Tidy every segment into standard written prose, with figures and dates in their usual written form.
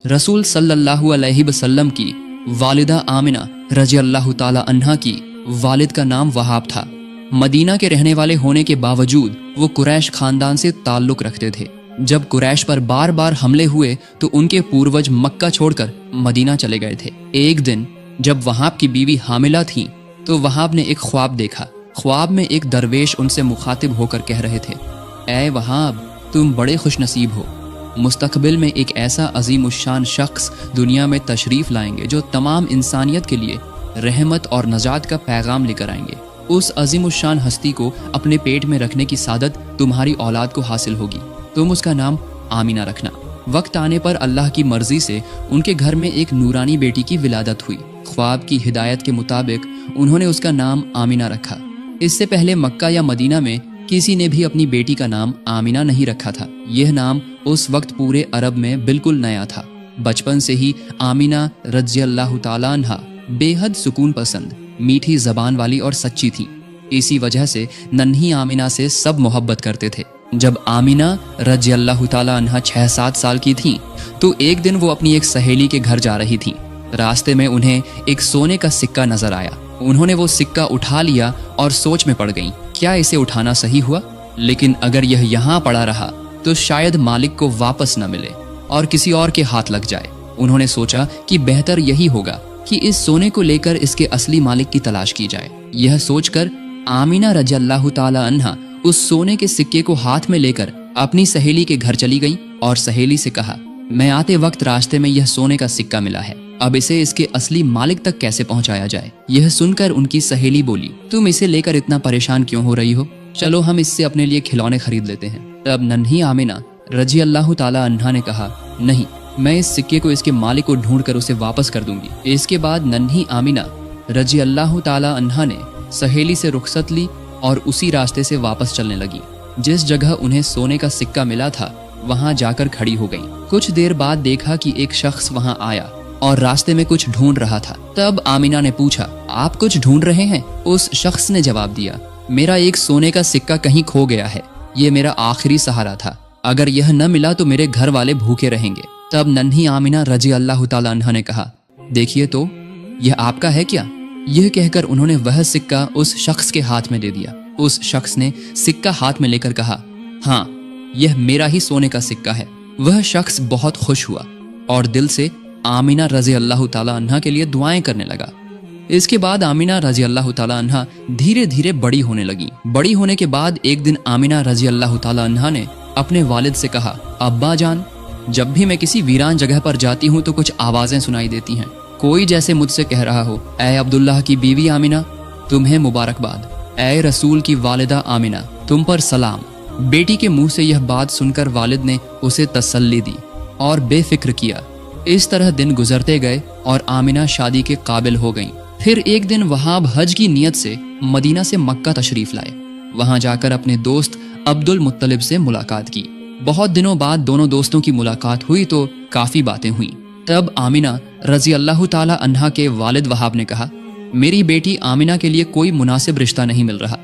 रसूल सल्लल्लाहु अलैहि वसल्लम की वालिदा आमिना रजी अल्लाह ताला अन्हा की वालिद का नाम वहाब था। मदीना के रहने वाले होने के बावजूद वो कुरैश खानदान से ताल्लुक रखते थे। जब कुरैश पर बार बार हमले हुए तो उनके पूर्वज मक्का छोड़कर मदीना चले गए थे। एक दिन जब वहाब की बीवी हामिला थी तो वहाब ने एक ख्वाब देखा। ख्वाब में एक दरवेश उनसे मुखातिब होकर कह रहे थे, ऐ वहाब, तुम बड़े खुशनसीब हो, मुस्तकबिल में एक ऐसा अजीमुशान शख्स दुनिया में तशरीफ लाएंगे जो तमाम इंसानियत के लिए रहमत और नजात का पैगाम लेकर आएंगे। उस अजीमुशान हस्ती को अपने पेट में रखने की सादत तुम्हारी औलाद को हासिल होगी। तुम उसका नाम आमिना रखना। वक्त आने पर अल्लाह की मर्जी से उनके घर में एक नूरानी बेटी की विलादत हुई। ख्वाब की हिदायत के मुताबिक उन्होंने उसका नाम आमिना रखा। इससे पहले मक्का या मदीना में किसी ने भी अपनी बेटी का नाम आमिना नहीं रखा था। यह नाम उस वक्त पूरे अरब में बिल्कुल नया था। बचपन से ही आमिना रज़ी अल्लाह ताला अन्हा बेहद सुकून पसंद, मीठी जबान वाली और सच्ची थी। इसी वजह से नन्ही आमिना से सब मोहब्बत करते थे। जब आमिना रज़ी अल्लाह ताला अन्हा 6-7 साल की थी तो एक दिन वो अपनी एक सहेली के घर जा रही थी। रास्ते में उन्हें एक सोने का सिक्का नजर आया। उन्होंने वो सिक्का उठा लिया और सोच में पड़ गईं, क्या इसे उठाना सही हुआ? लेकिन अगर यह यहाँ पड़ा रहा तो शायद मालिक को वापस न मिले और किसी और के हाथ लग जाए। उन्होंने सोचा कि बेहतर यही होगा कि इस सोने को लेकर इसके असली मालिक की तलाश की जाए। यह सोचकर आमिना रज़ियल्लाहु ताला अन्हा उस सोने के सिक्के को हाथ में लेकर अपनी सहेली के घर चली गईं और सहेली से कहा, मैं आते वक्त रास्ते में यह सोने का सिक्का मिला है, अब इसे इसके असली मालिक तक कैसे पहुंचाया जाए? यह सुनकर उनकी सहेली बोली, तुम इसे लेकर इतना परेशान क्यों हो रही हो? चलो हम इससे अपने लिए खिलौने खरीद लेते हैं। तब नन्ही आमिना रज़ी अल्लाह ताला अन्हा ने कहा, नहीं, मैं इस सिक्के को इसके मालिक को ढूंढकर उसे वापस कर दूंगी। इसके बाद नन्ही आमिना रज़ी अल्लाह ताला अन्हा ने सहेली से रुखसत ली और उसी रास्ते से वापस चलने लगी। जिस जगह उन्हें सोने का सिक्का मिला था वहां जाकर खड़ी हो गई। कुछ देर बाद देखा कि एक शख्स वहां आया और रास्ते में कुछ ढूंढ रहा था। तब आमिना ने पूछा, आप कुछ ढूंढ रहे हैं? उस शख्स ने जवाब दिया, मेरा एक सोने का सिक्का कहीं खो गया है, ये मेरा आखिरी सहारा था, अगर यह न मिला तो मेरे घर वाले भूखे रहेंगे। तब नन्ही आमिना रज़ी अल्लाह ताला अन्हा ने कहा, देखिए तो यह आपका है क्या? यह कहकर उन्होंने वह सिक्का उस शख्स के हाथ में दे दिया। उस शख्स ने सिक्का हाथ में लेकर कहा, हाँ, यह मेरा ही सोने का सिक्का है। वह शख्स बहुत खुश हुआ और दिल से आमिना रज़ी अल्लाह ताला अन्हा के लिए दुआएं करने लगा। इसके बाद आमिना रज़ी अल्लाह ताला अन्हा धीरे धीरे बड़ी होने लगी। बड़ी होने के बाद एक दिन आमिना रज़ी अल्लाह ताला अन्हा ने अपने वालिद से कहा, अब्बा जान, जब भी मैं किसी वीरान जगह पर जाती हूँ तो कुछ आवाजें सुनाई देती हैं, कोई जैसे मुझसे कह रहा हो, ऐ अब्दुल्लाह की बीवी आमिना, तुम्हें मुबारकबाद, ऐ रसूल की वालिदा आमिना, तुम पर सलाम। बेटी के मुंह से यह बात सुनकर वालिद ने उसे तसल्ली दी और बेफिक्र किया। इस तरह दिन गुजरते गए और आमिना शादी के काबिल हो गईं। फिर एक दिन वहाब हज की नियत से मदीना से मक्का तशरीफ लाए। वहां जाकर अपने दोस्त अब्दुल मुत्तलिब से मुलाकात की। बहुत दिनों बाद दोनों दोस्तों की मुलाकात हुई तो काफी बातें हुई। तब आमिना रज़ी अल्लाह ताला अन्हा के वालिद वहाब ने कहा, मेरी बेटी आमिना के लिए कोई मुनासिब रिश्ता नहीं मिल रहा।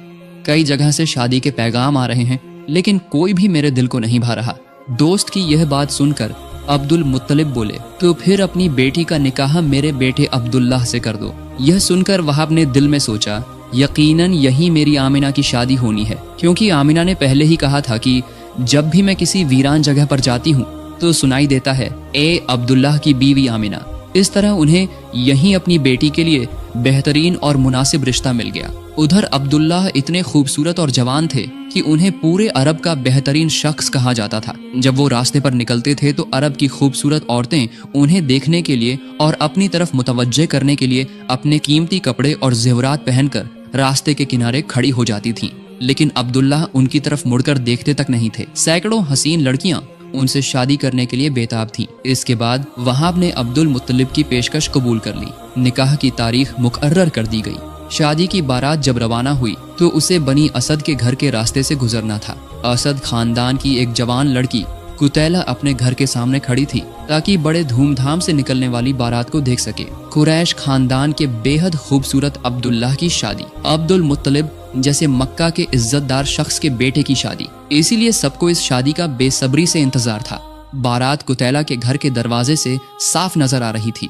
कई जगह से शादी के पैगाम आ रहे हैं लेकिन कोई भी मेरे दिल को नहीं भा रहा। दोस्त की यह बात सुनकर अब्दुल मुत्तलिब बोले, तो फिर अपनी बेटी का निकाह मेरे बेटे अब्दुल्लाह से कर दो। यह सुनकर वहाब ने दिल में सोचा, यकीनन यही मेरी आमिना की शादी होनी है, क्योंकि आमिना ने पहले ही कहा था कि जब भी मैं किसी वीरान जगह पर जाती हूँ तो सुनाई देता है, ए अब्दुल्लाह की बीवी आमिना। इस तरह उन्हें यहीं अपनी बेटी के लिए बेहतरीन और मुनासिब रिश्ता मिल गया। उधर अब्दुल्लाह इतने खूबसूरत और जवान थे कि उन्हें पूरे अरब का बेहतरीन शख्स कहा जाता था। जब वो रास्ते पर निकलते थे तो अरब की खूबसूरत औरतें उन्हें देखने के लिए और अपनी तरफ मुतवज्जे करने के लिए अपने कीमती कपड़े और जेवरात पहनकर रास्ते के किनारे खड़ी हो जाती थीं। लेकिन अब्दुल्लाह उनकी तरफ मुड़कर देखते तक नहीं थे। सैकड़ों हसीन लड़कियां उनसे शादी करने के लिए बेताब थीं। इसके बाद वहाब ने अब्दुल मुत्तलिब की पेशकश कबूल कर ली। निकाह की तारीख मुकर्रर कर दी गई। शादी की बारात जब रवाना हुई तो उसे बनी असद के घर के रास्ते से गुजरना था। असद खानदान की एक जवान लड़की कुतैला अपने घर के सामने खड़ी थी ताकि बड़े धूमधाम से निकलने वाली बारात को देख सके। कुरैश खानदान के बेहद खूबसूरत अब्दुल्लाह की शादी, अब्दुल मुत्तलिब जैसे मक्का के इज्जतदार शख्स के बेटे की शादी, इसीलिए सबको इस शादी का बेसब्री से इंतजार था। बारात कुतैला के घर के दरवाजे से साफ नजर आ रही थी।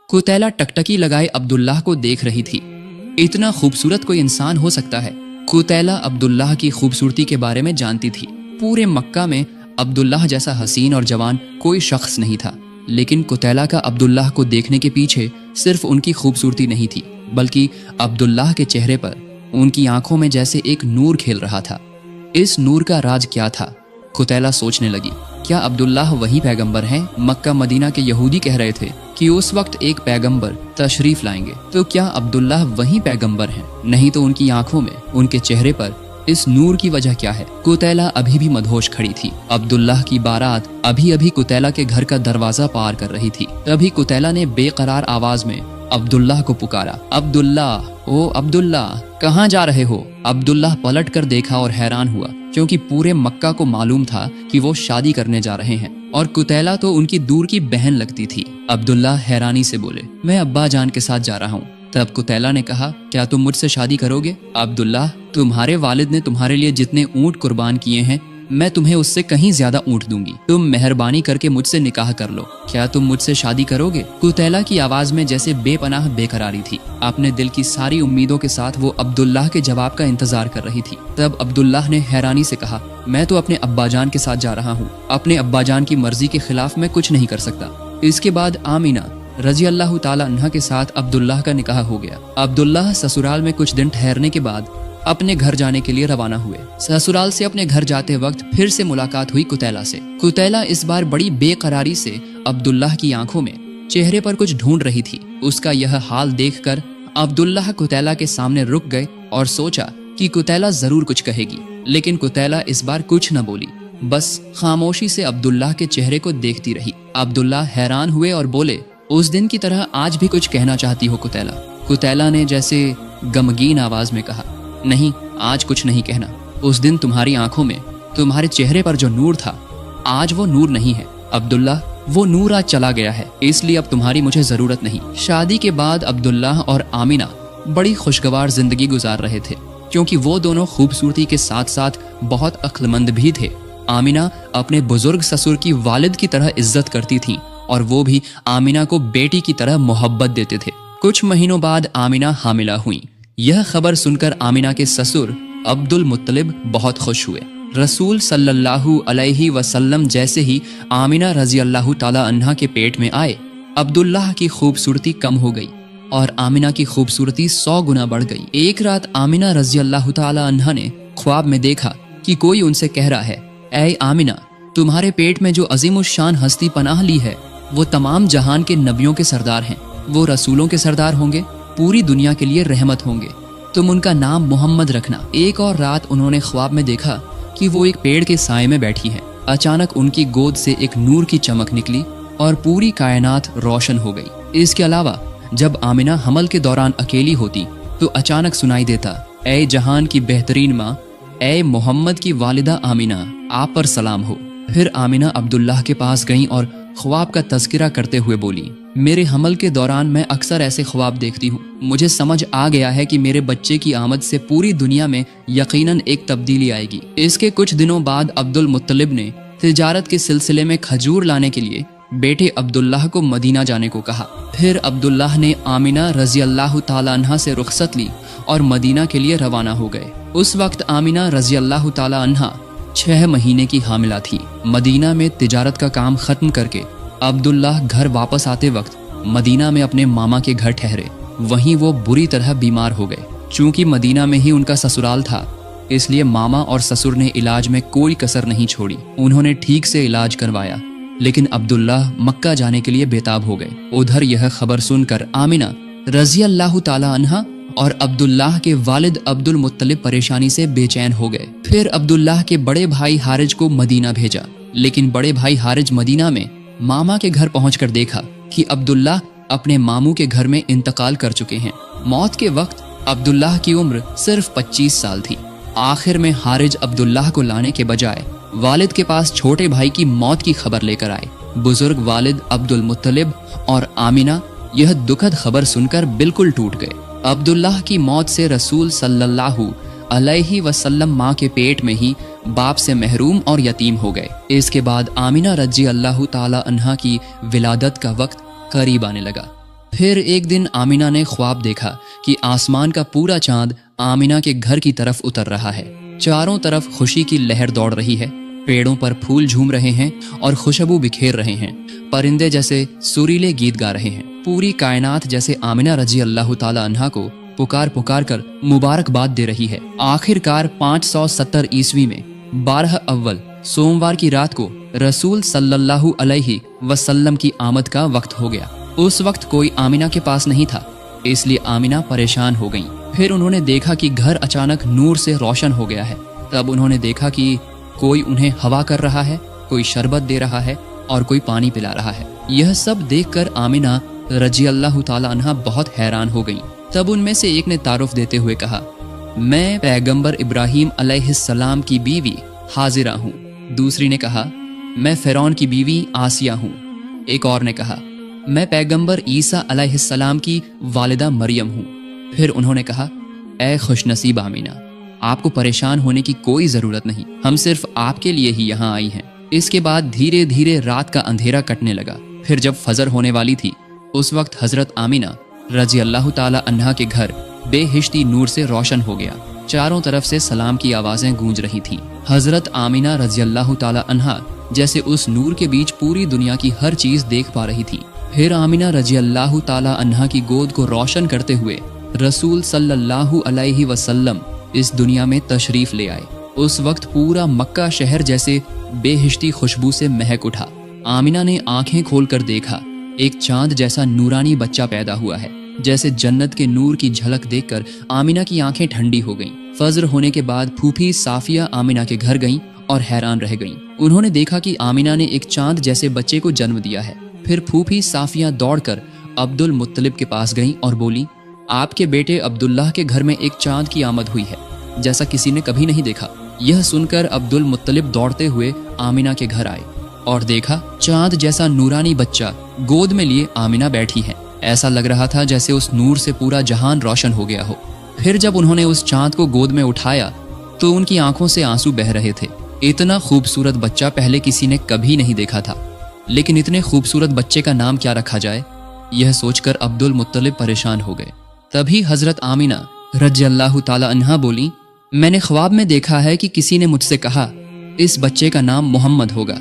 कुतैला टकटकी लगाए अब्दुल्लाह को देख रही थी। इतना खूबसूरत कोई इंसान हो सकता है? कुतैला अब्दुल्लाह की खूबसूरती के बारे में जानती थी। पूरे मक्का में अब्दुल्लाह जैसा हसीन और जवान कोई शख्स नहीं था, लेकिन कुतैला का अब्दुल्लाह को देखने के पीछे सिर्फ उनकी खूबसूरती नहीं थी, बल्कि अब्दुल्लाह के चेहरे पर, उनकी आंखों में जैसे एक नूर खेल रहा था। इस नूर का राज क्या था? कुतैला सोचने लगी, क्या अब्दुल्लाह वही पैगंबर हैं? मक्का मदीना के यहूदी कह रहे थे कि उस वक्त एक पैगंबर तशरीफ लाएंगे, तो क्या अब्दुल्लाह वही पैगंबर हैं? नहीं तो उनकी आंखों में, उनके चेहरे पर इस नूर की वजह क्या है? कुतैला अभी भी मदहोश खड़ी थी। अब्दुल्लाह की बारात अभी अभी कुतैला के घर का दरवाजा पार कर रही थी। तभी कुतैला ने बेकरार आवाज में अब्दुल्लाह को पुकारा, अब्दुल्लाह, ओ अब्दुल्लाह, कहाँ जा रहे हो? अब्दुल्लाह पलट कर देखा और हैरान हुआ, क्योंकि पूरे मक्का को मालूम था कि वो शादी करने जा रहे हैं और कुतैला तो उनकी दूर की बहन लगती थी। अब्दुल्लाह हैरानी से बोले, मैं अब्बा जान के साथ जा रहा हूँ। तब कुतैला ने कहा, क्या तुम मुझसे शादी करोगे? अब्दुल्लाह, तुम्हारे वालिद ने तुम्हारे लिए जितने ऊंट कुर्बान किए हैं, मैं तुम्हें उससे कहीं ज्यादा ऊंट दूंगी। तुम मेहरबानी करके मुझसे निकाह कर लो। क्या तुम मुझसे शादी करोगे? कुतैला की आवाज में जैसे बेपनाह बेकरारी थी। अपने दिल की सारी उम्मीदों के साथ वो अब्दुल्लाह के जवाब का इंतजार कर रही थी। तब अब्दुल्लाह ने हैरानी से कहा, मैं तो अपने अब्बाजान के साथ जा रहा हूँ। अपने अब्बाजान की मर्जी के खिलाफ मैं कुछ नहीं कर सकता। इसके बाद आमीना रजी अल्लाह ताला अन्हा के साथ अब्दुल्लाह का निकाह हो गया। अब्दुल्लाह ससुराल में कुछ दिन ठहरने के बाद अपने घर जाने के लिए रवाना हुए। ससुराल से अपने घर जाते वक्त फिर से मुलाकात हुई कुतैला से। कुतैला इस बार बड़ी बेकरारी से अब्दुल्लाह की आंखों में, चेहरे पर कुछ ढूंढ रही थी। उसका यह हाल देखकर अब्दुल्लाह कुतैला के सामने रुक गए और सोचा कि कुतैला जरूर कुछ कहेगी, लेकिन कुतैला इस बार कुछ न बोली, बस खामोशी से अब्दुल्लाह के चेहरे को देखती रही। अब्दुल्लाह हैरान हुए और बोले, उस दिन की तरह आज भी कुछ कहना चाहती हो कुतैला? कुतैला ने जैसे गमगीन आवाज में कहा, नहीं, आज कुछ नहीं कहना। उस दिन तुम्हारी आंखों में, तुम्हारे चेहरे पर जो नूर था, आज वो नूर नहीं है। अब्दुल्लाह, वो नूर आज चला गया है, इसलिए अब तुम्हारी मुझे जरूरत नहीं। शादी के बाद अब्दुल्लाह और आमीना बड़ी खुशगवार जिंदगी गुजार रहे थे, क्योंकि वो दोनों खूबसूरती के साथ साथ बहुत अक्लमंद भी थे। आमीना अपने बुजुर्ग ससुर की वालिद की तरह इज्जत करती थी और वो भी आमीना को बेटी की तरह मोहब्बत देते थे। कुछ महीनों बाद आमीना हामिला हुई। यह खबर सुनकर आमीना के ससुर अब्दुल मुत्तलिब बहुत खुश हुए। रसूल सल्लल्लाहु अलैहि वसल्लम जैसे ही आमीना रजी अल्लाह ताला अन्हा के पेट में आए, अब्दुल्लाह की खूबसूरती कम हो गई और आमीना की खूबसूरती 100 गुना बढ़ गई। एक रात आमीना रजी अल्लाह ताला अन्हा ने ख्वाब में देखा कि कोई उनसे कह रहा है, ऐ आमीना, तुम्हारे पेट में जो अजीमुश्शान हस्ती पनाह ली है, वो तमाम जहान के नबियों के सरदार हैं। वो रसूलों के सरदार होंगे, पूरी दुनिया के लिए रहमत होंगे। तुम उनका नाम मोहम्मद रखना। एक और रात उन्होंने ख्वाब में देखा कि वो एक पेड़ के साए में बैठी हैं। अचानक उनकी गोद से एक नूर की चमक निकली और पूरी कायनात रोशन हो गई। इसके अलावा जब आमिना हमल के दौरान अकेली होती तो अचानक सुनाई देता, ऐ जहान की बेहतरीन माँ, ऐ मोहम्मद की वालिदा आमिना, आप पर सलाम हो। फिर आमिना अब्दुल्लाह के पास गईं और ख्वाब का तज़किरा करते हुए बोली, मेरे हमल के दौरान मैं अक्सर ऐसे ख्वाब देखती हूँ। मुझे समझ आ गया है कि मेरे बच्चे की आमद से पूरी दुनिया में यकीनन एक तब्दीली आएगी। इसके कुछ दिनों बाद अब्दुल मुत्तलिब ने तिजारत के सिलसिले में खजूर लाने के लिए बेटे अब्दुल्लाह को मदीना जाने को कहा। फिर अब्दुल्लाह ने आमिना रजी अल्लाह ताला अन्हा से रुखसत ली और मदीना के लिए रवाना हो गए। उस वक्त आमिना रजी अल्लाह ताला अन्हा 6 महीने की हामिला थी। मदीना में तिजारत का काम खत्म करके अब्दुल्लाह घर वापस आते वक्त मदीना में अपने मामा के घर ठहरे। वहीं वो बुरी तरह बीमार हो गए। चूंकि मदीना में ही उनका ससुराल था, इसलिए मामा और ससुर ने इलाज में कोई कसर नहीं छोड़ी। उन्होंने ठीक से इलाज करवाया, लेकिन अब्दुल्लाह मक्का जाने के लिए बेताब हो गए। उधर यह खबर सुनकर आमिना रजी अल्लाह ताला अन्हा और अब्दुल्लाह के वालिद अब्दुल मुत्तलिब परेशानी से बेचैन हो गए। फिर अब्दुल्लाह के बड़े भाई हारिज को मदीना भेजा, लेकिन बड़े भाई हारिज मदीना में मामा के घर पहुंचकर देखा कि अब्दुल्लाह अपने मामू के घर में इंतकाल कर चुके हैं। मौत के वक्त अब्दुल्लाह की उम्र सिर्फ 25 साल थी। आखिर में हारिज अब्दुल्लाह को लाने के बजाय वालिद के पास छोटे भाई की मौत की खबर लेकर आए। बुजुर्ग वालिद अब्दुल मुत्तलिब और आमिना यह दुखद खबर सुनकर बिल्कुल टूट गए। अब्दुल्लाह की मौत से रसूल सल्लल्लाहु अलैहि वसल्लम माँ के पेट में ही बाप से महरूम और यतीम हो गए। इसके बाद आमिना रजी अल्लाह ताला अन्हा की विलादत का वक्त करीब आने लगा। फिर एक दिन आमिना ने ख्वाब देखा कि आसमान का पूरा चांद आमिना के घर की तरफ उतर रहा है। चारों तरफ खुशी की लहर दौड़ रही है, पेड़ों पर फूल झूम रहे हैं और खुशबू बिखेर रहे हैं, परिंदे जैसे सुरीले गीत गा रहे हैं। पूरी कायनात जैसे आमिना रजी अल्लाह ताला अन्हा को पुकार पुकार कर मुबारकबाद दे रही है। आखिरकार 570 ईस्वी में 12 अव्वल सोमवार की रात को रसूल सल्लल्लाहु अलैहि वसल्लम की आमद का वक्त हो गया। उस वक्त कोई आमिना के पास नहीं था, इसलिए आमिना परेशान हो गईं। फिर उन्होंने देखा कि घर अचानक नूर से रोशन हो गया है। तब उन्होंने देखा कि कोई उन्हें हवा कर रहा है, कोई शरबत दे रहा है और कोई पानी पिला रहा है। यह सब देखकर आमिना रजी अल्लाह ताला अन्हा बहुत हैरान हो गईं। तब उनमें से एक ने तारुफ देते हुए कहा, मैं पैगंबर इब्राहीम अलैहिस्सलाम की बीवी हाजिरा हूँ। दूसरी ने कहा, मैं फिरौन की बीवी आसिया हूँ। एक और ने कहा, मैं पैगंबर ईसा अलैहिस्सलाम की वालिदा मरियम हूँ। फिर उन्होंने कहा, ऐ खुशनसीब आमिना, आपको परेशान होने की कोई जरूरत नहीं, हम सिर्फ आपके लिए ही यहाँ आई हैं। इसके बाद धीरे धीरे रात का अंधेरा कटने लगा। फिर जब फजर होने वाली थी, उस वक्त हजरत आमिना रजी अल्लाह ताला अन्हा के घर बेहिश्ती नूर से रोशन हो गया। चारों तरफ से सलाम की आवाजें गूंज रही थीं। हजरत आमिना रजी अल्लाह ताला अन्हा जैसे उस नूर के बीच पूरी दुनिया की हर चीज देख पा रही थी। फिर आमिना रजी अल्लाह ताला अन्हा की गोद को रोशन करते हुए रसूल सल्लल्लाहु अलैहि वसल्लम इस दुनिया में तशरीफ ले आए। उस वक्त पूरा मक्का शहर जैसे बेहिश्ती खुशबू से महक उठा। आमिना ने आंखें खोलकर देखा, एक चांद जैसा नूरानी बच्चा पैदा हुआ है। जैसे जन्नत के नूर की झलक देखकर आमिना की आंखें ठंडी हो गईं। फजर होने के बाद फूफी साफिया आमिना के घर गईं और हैरान रह गईं। उन्होंने देखा कि आमिना ने एक चांद जैसे बच्चे को जन्म दिया है। फिर फूफी साफिया दौड़कर अब्दुल मुत्तलिब के पास गईं और बोली, आपके बेटे अब्दुल्लाह के घर में एक चांद की आमद हुई है, जैसा किसी ने कभी नहीं देखा। यह सुनकर अब्दुल मुत्तलिब दौड़ते हुए आमिना के घर आए और देखा चांद जैसा नूरानी बच्चा गोद में लिए आमिना बैठी है। ऐसा लग रहा था जैसे उस नूर से पूरा जहान रोशन हो गया हो। फिर जब उन्होंने उस चांद को गोद में उठाया तो उनकी आंखों से आंसू बह रहे थे। इतना खूबसूरत बच्चा पहले किसी ने कभी नहीं देखा था। लेकिन इतने खूबसूरत बच्चे का नाम क्या रखा जाए, यह सोचकर अब्दुल मुत्तलिब परेशान हो गए। तभी हजरत आमिना रज़ी अल्लाह ताला अन्हा बोली, मैंने ख्वाब में देखा है कि किसी ने मुझसे कहा इस बच्चे का नाम मोहम्मद होगा।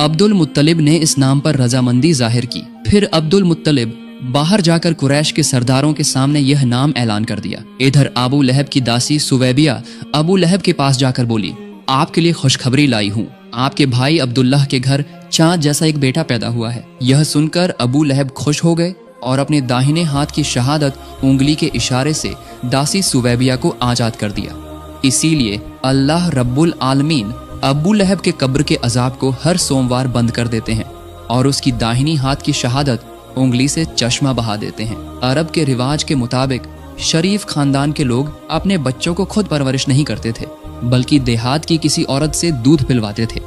अब्दुल मुत्तलिब ने इस नाम पर रजामंदी जाहिर की। फिर अब्दुल मुत्तलिब बाहर जाकर कुरैश के सरदारों के सामने यह नाम ऐलान कर दिया। इधर अबू लहब की दासी सुवैबिया अबू लहब के पास जाकर बोली, आपके लिए खुशखबरी लाई हूँ, आपके भाई अब्दुल्लाह के घर चांद जैसा एक बेटा पैदा हुआ है। यह सुनकर अबू लहब खुश हो गए और अपने दाहिने हाथ की शहादत उंगली के इशारे से दासी सुवैबिया को आजाद कर दिया। इसीलिए अल्लाह रब्बुल आलमीन अबू लहब के कब्र के अजाब को हर सोमवार बंद कर देते हैं और उसकी दाहिनी हाथ की शहादत उंगली से चश्मा बहा देते हैं। अरब के रिवाज के मुताबिक शरीफ खानदान के लोग अपने बच्चों को खुद परवरिश नहीं करते थे, बल्कि देहात की किसी औरत से दूध पिलवाते थे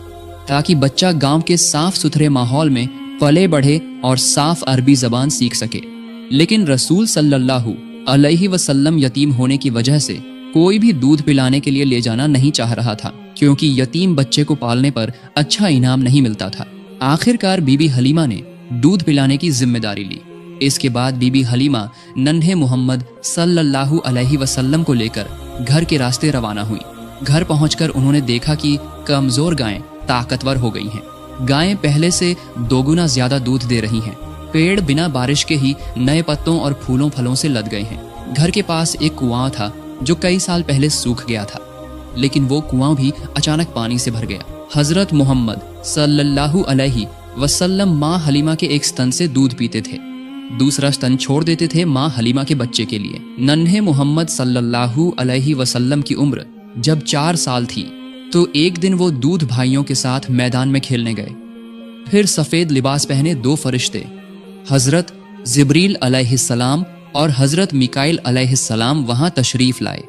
ताकि बच्चा गांव के साफ सुथरे माहौल में पले बढ़े और साफ अरबी जबान सीख सके। लेकिन रसूल सल्लल्लाहु अलैहि वसल्लम यतीम होने की वजह से कोई भी दूध पिलाने के लिए ले जाना नहीं चाह रहा था, क्योंकि यतीम बच्चे को पालने पर अच्छा इनाम नहीं मिलता था। आखिरकार बीबी हलीमा ने दूध पिलाने की जिम्मेदारी ली। इसके बाद बीबी हलीमा नन्हे मोहम्मद सल्लल्लाहु अलैहि वसल्लम को लेकर घर के रास्ते रवाना हुई। घर पहुंचकर उन्होंने देखा कि कमजोर गायें ताकतवर हो गई हैं। गायें पहले से दोगुना ज्यादा दूध दे रही हैं। पेड़ बिना बारिश के ही नए पत्तों और फूलों फलों से लद गए हैं। घर के पास एक कुआं था जो कई साल पहले सूख गया था, लेकिन वो कुआं भी अचानक पानी से भर गया। हजरत मोहम्मद सल्लल्लाहु अलैहि वसल्लम माँ हलीमा के एक स्तन से दूध पीते थे, दूसरा स्तन छोड़ देते थे माँ हलीमा के बच्चे के लिए। नन्हे मोहम्मद सल्लल्लाहु अलैहि वसल्लम की उम्र जब 4 साल थी तो एक दिन वो दूध भाइयों के साथ मैदान में खेलने गए। फिर सफेद लिबास पहने 2 फरिश्ते हजरत जिब्रील अलैहिस्सलाम और हजरत मिकाइल अलैहिस्सलाम वहां तशरीफ लाए।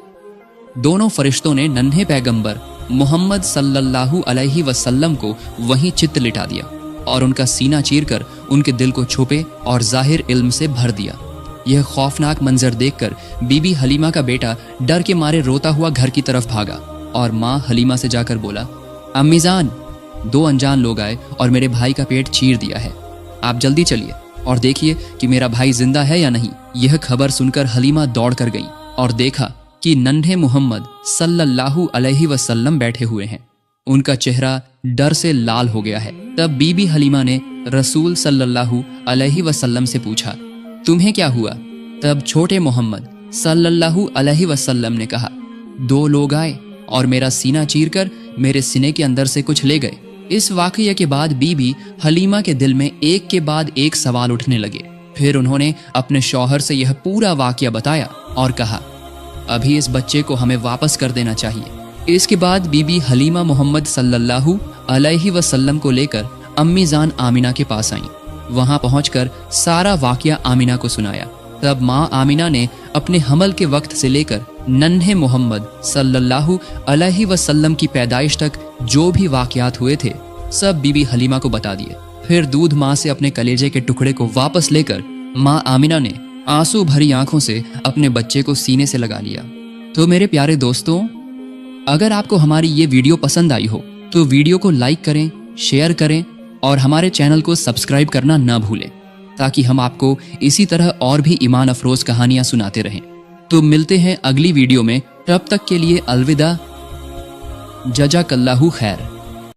दोनों फरिश्तों ने नन्हे पैगंबर मोहम्मद सल्लल्लाहु अलैहि वसल्लम को वहीं चित्त लिटा दिया और उनका सीना चीरकर उनके दिल को छुपे और जाहिर इल्म से भर दिया। यह खौफनाक मंजर देखकर बीबी हलीमा का बेटा डर के मारे रोता हुआ घर की तरफ भागा और माँ हलीमा से जाकर बोला, अम्मी जान, 2 अनजान लोग आए और मेरे भाई का पेट चीर दिया है, आप जल्दी चलिए और देखिए कि मेरा भाई जिंदा है या नहीं। यह खबर सुनकर हलीमा दौड़ कर गई और देखा कि नन्हे मोहम्मद सल्लल्लाहु अलैहि वसल्लम बैठे हुए हैं। उनका चेहरा डर से लाल हो गया है। तब बीबी हलीमा ने रसूल सल्लल्लाहु अलैहि वसल्लम से पूछा, तुम्हें क्या हुआ? तब छोटे मोहम्मद सल्लल्लाहु अलैहि वसल्लम ने कहा, 2 लोग आए और मेरा सीना चीरकर मेरे सीने के अंदर से कुछ ले गए। इस वाकये के बाद बीबी हलीमा के दिल में एक के बाद एक सवाल उठने लगे। फिर उन्होंने अपने शौहर से यह पूरा वाकया बताया और कहा, अभी इस बच्चे को हमें वापस कर देना चाहिए। इसके बाद बीबी हलीमा मोहम्मद सल्लल्लाहु अलैहि वसल्लम को लेकर अम्मी जान आमिना के पास आईं। वहां पहुंचकर सारा वाकया आमिना को सुनाया। तब माँ आमिना ने अपने हमल के वक्त से लेकर नन्हे मोहम्मद सल्लल्लाहु अलैहि वसल्लम की पैदाइश तक जो भी वाकयात हुए थे सब बीबी हलीमा को बता दिए। फिर दूध माँ से अपने कलेजे के टुकड़े को वापस लेकर माँ आमिना ने आंसू भरी आंखों से अपने बच्चे को सीने से लगा लिया। तो मेरे प्यारे दोस्तों, अगर आपको हमारी ये वीडियो पसंद आई हो तो वीडियो को लाइक करें, शेयर करें और हमारे चैनल को सब्सक्राइब करना ना भूलें, ताकि हम आपको इसी तरह और भी ईमान अफरोज कहानियां सुनाते रहें। तो मिलते हैं अगली वीडियो में, तब तक के लिए अलविदा, जज़ाकल्लाहु खैर।